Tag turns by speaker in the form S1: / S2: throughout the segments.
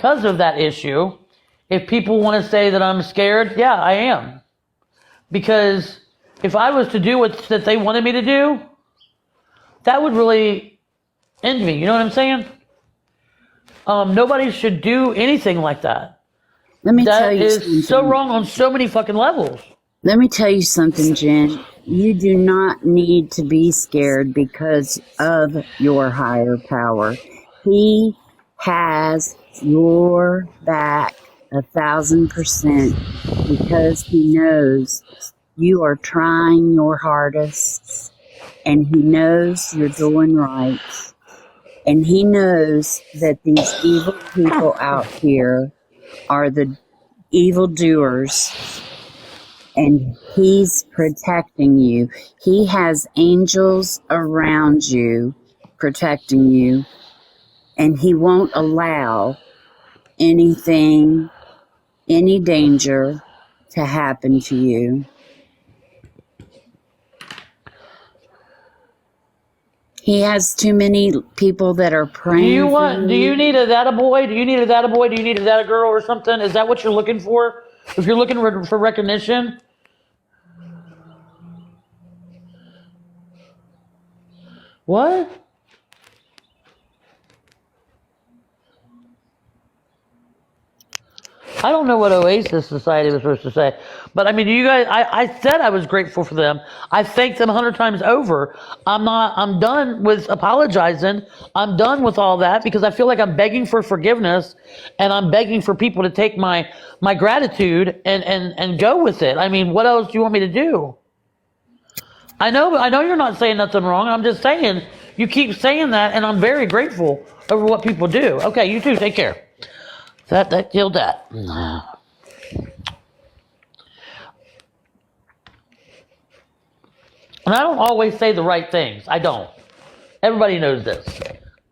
S1: because of that issue. If people want to say that I'm scared, yeah, I am. Because if I was to do what that they wanted me to do, that would really end me. You know what I'm saying? Nobody should do anything like that.
S2: Let me tell
S1: That
S2: you
S1: is
S2: something.
S1: so wrong on so many fucking levels.
S2: Let me tell you something, Jen. You do not need to be scared because of your higher power. He has your back 1,000% because he knows you are trying your hardest and he knows you're doing right. And he knows that these evil people out here are the evildoers, and he's protecting you. He has angels around you protecting you, and he won't allow anything, any danger to happen to you. He has too many people that are praying for you.
S1: Do you need a that a boy? Do you need a that a boy? Do you need a that a girl or something? Is that what you're looking for? If you're looking for recognition? What? I don't know what Oasis Society was supposed to say. But I mean, you guys, I said I was grateful for them. I thanked them 100 times over. I'm done with apologizing. I'm done with all that because I feel like I'm begging for forgiveness and I'm begging for people to take my gratitude and go with it. I mean, what else do you want me to do? I know you're not saying nothing wrong. I'm just saying you keep saying that and I'm very grateful over what people do. Okay, you too, take care. That killed that. And I don't always say the right things. I don't. Everybody knows this.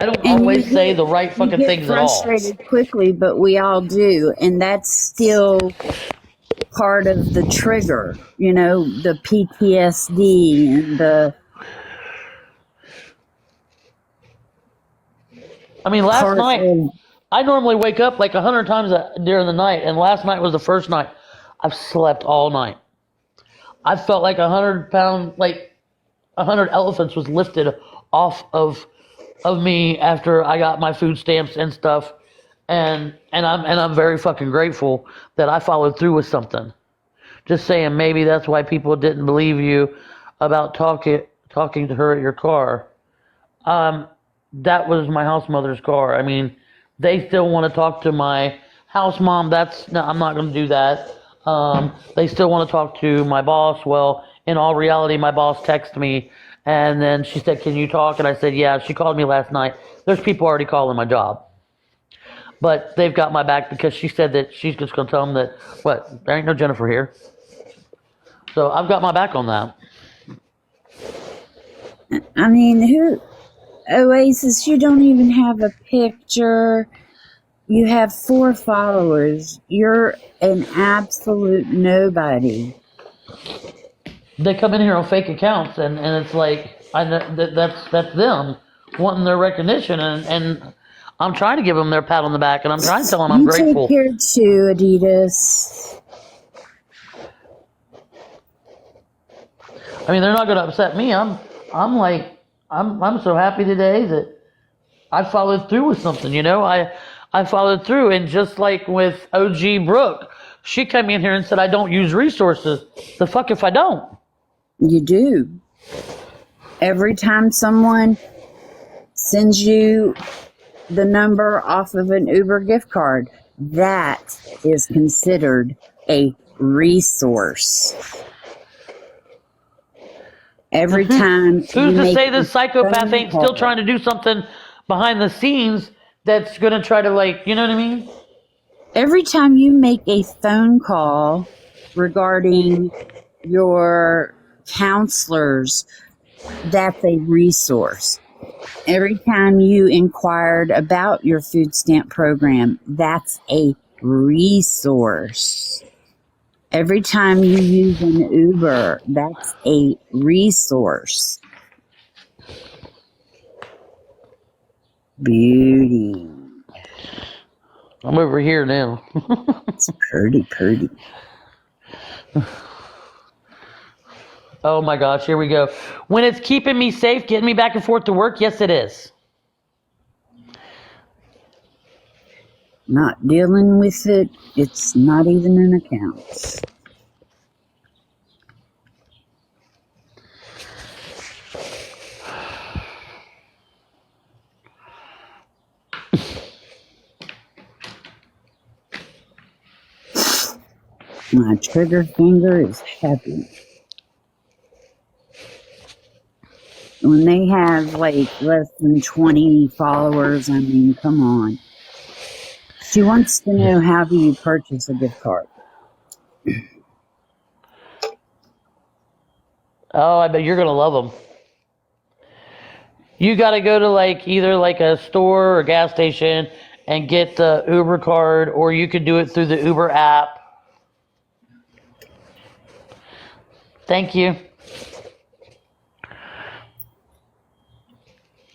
S1: I don't always say the right fucking things at all.
S2: You get frustrated quickly, but we all do. And that's still part of the trigger, you know, the PTSD and the...
S1: I mean, last night... I normally wake up like 100 times during the night, and last night was the first night. I've slept all night. I felt like 100 elephants was lifted off of me after I got my food stamps and stuff, and I'm very fucking grateful that I followed through with something. Just saying, maybe that's why people didn't believe you about talking to her at your car. That was my house mother's car. I mean. They still want to talk to my house mom. No, I'm not going to do that. They still want to talk to my boss. Well, in all reality, my boss texted me, and then she said, "Can you talk?" And I said, "Yeah." She called me last night. There's people already calling my job. But they've got my back because she said that she's just going to tell them that, there ain't no Jennifer here. So I've got my back on that.
S2: I mean, Oasis, you don't even have a picture. You have 4 followers. You're an absolute nobody.
S1: They come in here on fake accounts, and it's like that's them wanting their recognition, and I'm trying to give them their pat on the back, and I'm trying to tell them I'm grateful.
S2: You take care too, Adidas.
S1: I mean, they're not going to upset me. I'm so happy today that I followed through with something, you know. I followed through, and just like with OG Brooke, she came in here and said I don't use resources. The fuck if I don't?
S2: You do. Every time someone sends you the number off of an Uber gift card, that is considered a resource. Every time.
S1: Who's to say this psychopath ain't still trying to do something behind the scenes that's going to try to, you know what I mean?
S2: Every time you make a phone call regarding your counselors, that's a resource. Every time you inquired about your food stamp program, that's a resource. Every time you use an Uber, that's a resource. Beauty.
S1: I'm over here now.
S2: It's pretty, pretty.
S1: Oh my gosh, here we go. When it's keeping me safe, getting me back and forth to work, yes it is.
S2: Not dealing with it, it's not even in accounts. My trigger finger is heavy. When they have like less than 20 followers, I mean, come on. She wants to know, how do you purchase a gift card?
S1: Oh, I bet you're gonna love them. You got to go to like either like a store or gas station and get the Uber card, or you could do it through the Uber app. Thank you.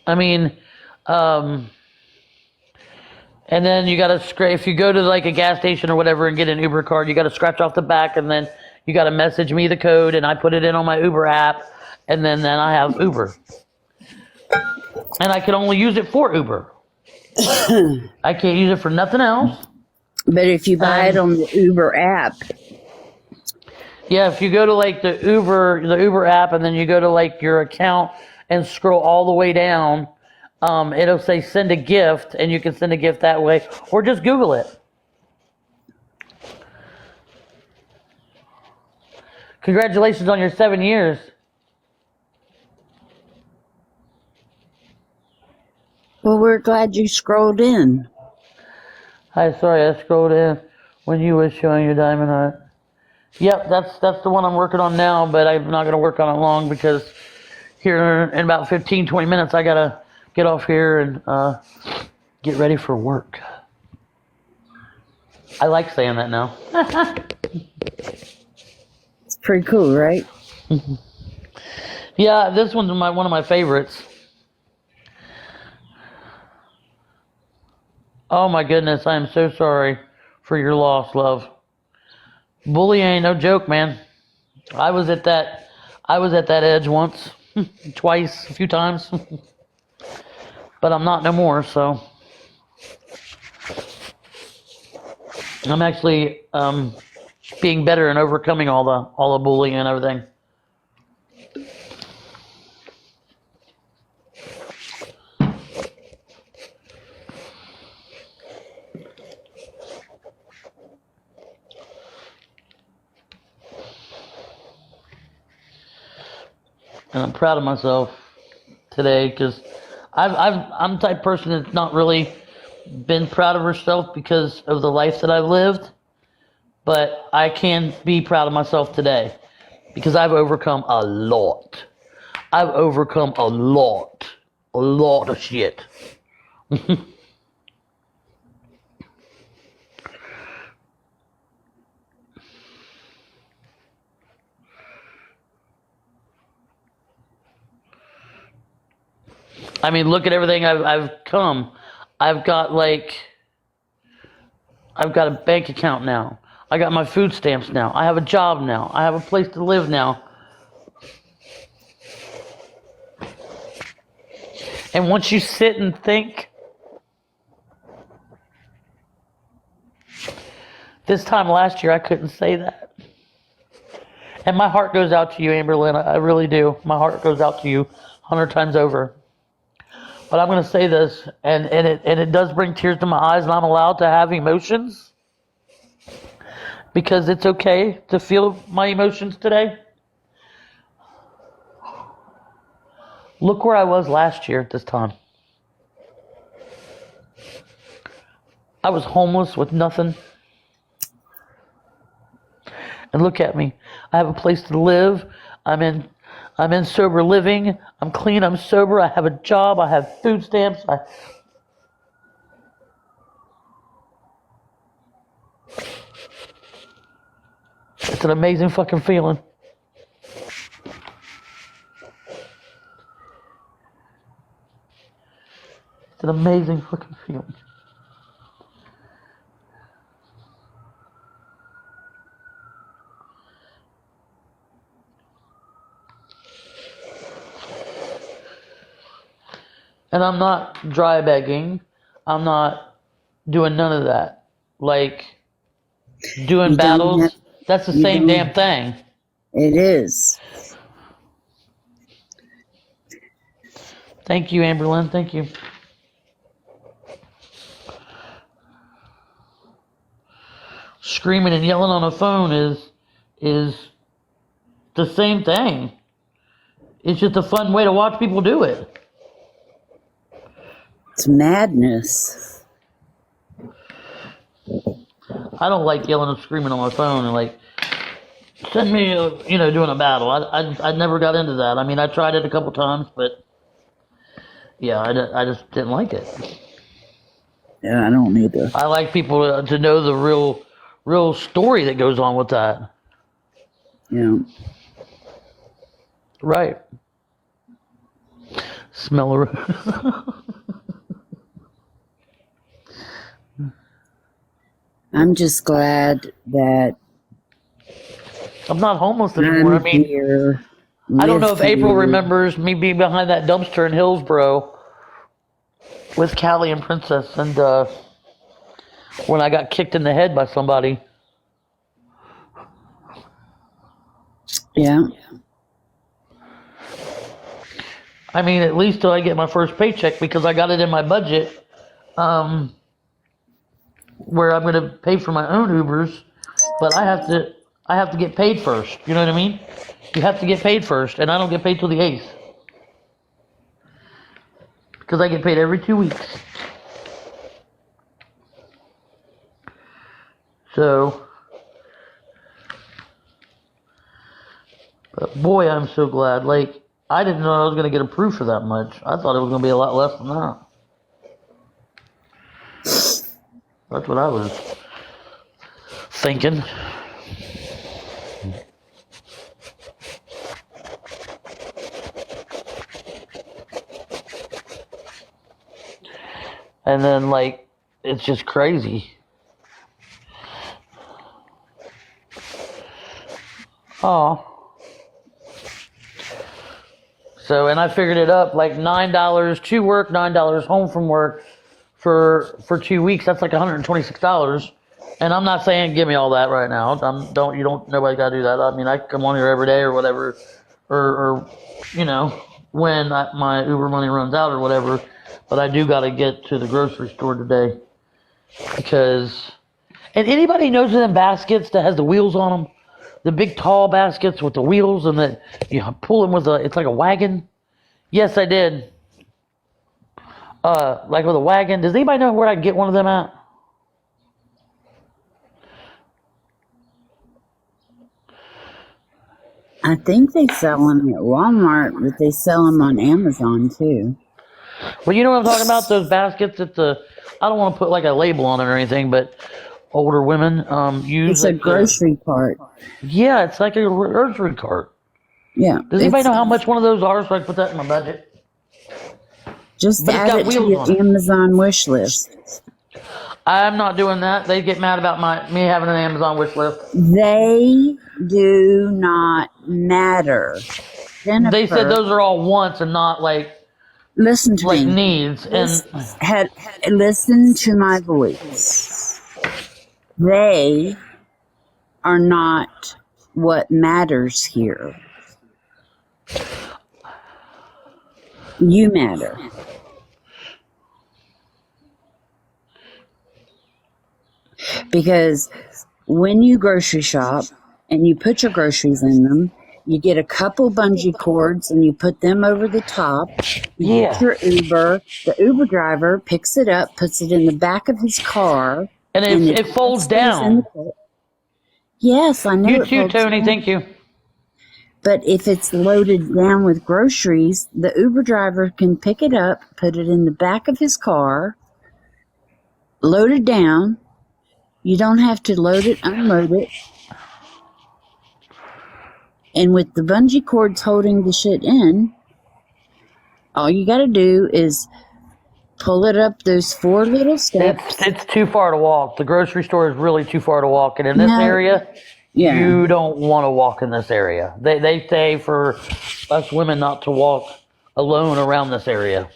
S1: I mean, and then you got to if you go to like a gas station or whatever and get an Uber card, you got to scratch off the back, and then you got to message me the code, and I put it in on my Uber app, and then I have Uber. And I can only use it for Uber. I can't use it for nothing else.
S2: But if you buy it on the Uber app,
S1: yeah, if you go to like the Uber app, and then you go to like your account and scroll all the way down, it'll say send a gift, and you can send a gift that way, or just Google it. Congratulations on your 7 years.
S2: well, we're glad you scrolled in.
S1: Hi, sorry, I scrolled in when you was showing your diamond heart. Yep, that's the one I'm working on now, but I'm not going to work on it long because here in about 15, 20 minutes, I got to get off here and get ready for work. I like saying that now.
S2: It's pretty cool, right?
S1: Yeah, this one's one of my favorites. Oh my goodness, I am so sorry for your loss, love. Bullying ain't no joke, man. I was at that edge once, twice, a few times. But I'm not no more, so I'm actually being better and overcoming all the bullying and everything. And I'm proud of myself today because I'm the type of person that's not really been proud of herself because of the life that I've lived, but I can be proud of myself today because I've overcome a lot. I've overcome a lot of shit. I mean, look at everything I've come. I've got a bank account now. I got my food stamps now. I have a job now. I have a place to live now. And once you sit and think, this time last year I couldn't say that. And my heart goes out to you, Amberlynn. I really do. My heart goes out to you 100 times over. But I'm going to say this, and it does bring tears to my eyes, and I'm allowed to have emotions because it's okay to feel my emotions today. Look where I was last year at this time. I was homeless with nothing. And look at me. I have a place to live. I'm in sober living. I'm clean. I'm sober. I have a job. I have food stamps. It's an amazing fucking feeling. It's an amazing fucking feeling. And I'm not dry begging. I'm not doing none of that. Like doing
S2: You don't have,
S1: battles, that's the
S2: you
S1: same damn
S2: don't,
S1: thing.
S2: it is.
S1: Thank you, Amberlynn. Thank you. Screaming and yelling on a phone is the same thing. It's just a fun way to watch people do it.
S2: It's madness.
S1: I don't like yelling and screaming on my phone and like send me, doing a battle. I never got into that. I mean, I tried it a couple times, but yeah, I just didn't like it.
S2: Yeah, I don't either.
S1: I like people to know the real story that goes on with that.
S2: Yeah.
S1: Right. Smell a
S2: I'm just glad that
S1: I'm not homeless anymore. I
S2: I'm
S1: mean,
S2: here.
S1: I don't know
S2: Live
S1: if April
S2: here.
S1: remembers me being behind that dumpster in Hillsboro with Callie and Princess, and when I got kicked in the head by somebody.
S2: Yeah.
S1: I mean, at least till I get my first paycheck, because I got it in my budget, where I'm going to pay for my own Ubers, but I have to get paid first. You know what I mean? You have to get paid first, and I don't get paid till the 8th. Because I get paid every 2 weeks. So, but boy, I'm so glad. Like, I didn't know I was going to get approved for that much. I thought it was going to be a lot less than that. That's what I was thinking. And then, like, it's just crazy. Oh. So, and I figured it up, like $9 to work, $9 home from work for 2 weeks. That's like $126. And I'm not saying give me all that right now. Nobody got to do that. I mean, I come on here every day or whatever, or when my Uber money runs out or whatever. But I do got to get to the grocery store today because. And anybody knows of them baskets that has the wheels on them? The big tall baskets with the wheels, and that you pull them it's like a wagon. Yes, I did. Like with a wagon. Does anybody know where I can get one of them at?
S2: I think they sell them at Walmart, but they sell them on Amazon too.
S1: Well, you know what I'm talking about? Those baskets that I don't want to put like a label on it or anything, but older women use.
S2: It's a grocery cart.
S1: Yeah, it's like a grocery cart.
S2: Yeah.
S1: Does anybody know how much one of those are so I can put that in my budget?
S2: Just
S1: But it's
S2: add
S1: got
S2: it to
S1: wheels
S2: your
S1: on it.
S2: Amazon wish list.
S1: I'm not doing that. They get mad about me having an Amazon wish list.
S2: They do not matter. Jennifer,
S1: They said those are all wants and not like
S2: listen to me.
S1: needs. And
S2: Listen to my voice. They are not what matters here. You matter. Because when you grocery shop and you put your groceries in them, you get a couple bungee cords and you put them over the top. You get your Uber. The Uber driver picks it up, puts it in the back of his car.
S1: And it folds
S2: stays in
S1: down.
S2: the car. Yes, I know.
S1: You
S2: it
S1: too,
S2: folds
S1: Tony.
S2: down.
S1: Thank you.
S2: But if it's loaded down with groceries, the Uber driver can pick it up, put it in the back of his car, load it down. You don't have to load it, unload it. And with the bungee cords holding the shit in, all you got to do is pull it up those 4 little steps.
S1: It's too far to walk. The grocery store is really too far to walk. And in this
S2: No.
S1: area,
S2: Yeah.
S1: you don't want to walk in this area. They say for us women not to walk alone around this area.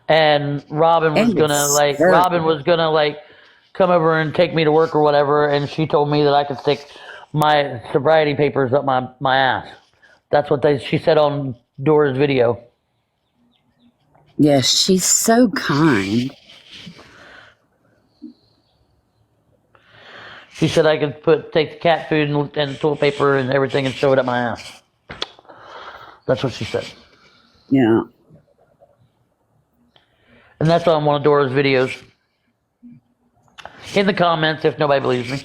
S1: and Robin was
S2: And
S1: gonna
S2: it's
S1: like
S2: terrible.
S1: come over and take me to work or whatever, and she told me that I could stick my sobriety papers up my ass. That's what she said on Dora's video.
S2: Yes, she's so kind.
S1: She said I could take the cat food and toilet paper and everything and shove it up my ass. That's what she said.
S2: Yeah.
S1: And that's on one of Dora's videos. In the comments, if nobody believes me.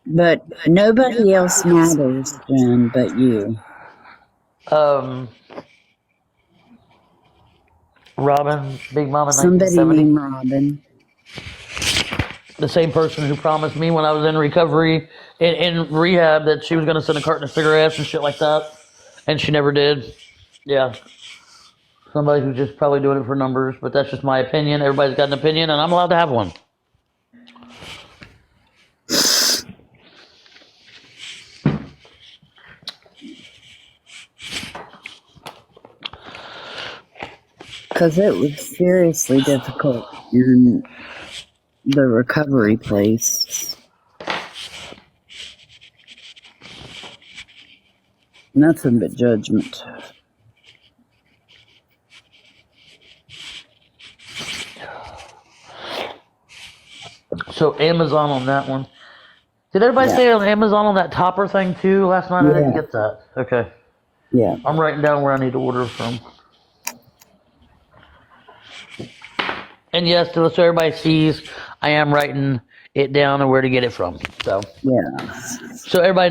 S2: But nobody else matters, Jen, but you.
S1: Robin, Big Mama
S2: Somebody
S1: 1970.
S2: named Robin.
S1: The same person who promised me when I was in recovery, in rehab, that she was going to send a carton of cigarettes and shit like that. And she never did. Yeah. Somebody who's just probably doing it for numbers, but that's just my opinion. Everybody's got an opinion, and I'm allowed to have one.
S2: Because it was seriously difficult in the recovery place. Nothing but judgment.
S1: So Amazon on that one. Did everybody
S2: Yeah.
S1: say on Amazon on that topper thing too last night? I didn't
S2: Yeah.
S1: get that. Okay.
S2: Yeah.
S1: I'm writing down where I need to order from. And yes, so everybody sees, I am writing it down and where to get it from. So
S2: Yeah.
S1: everybody knows.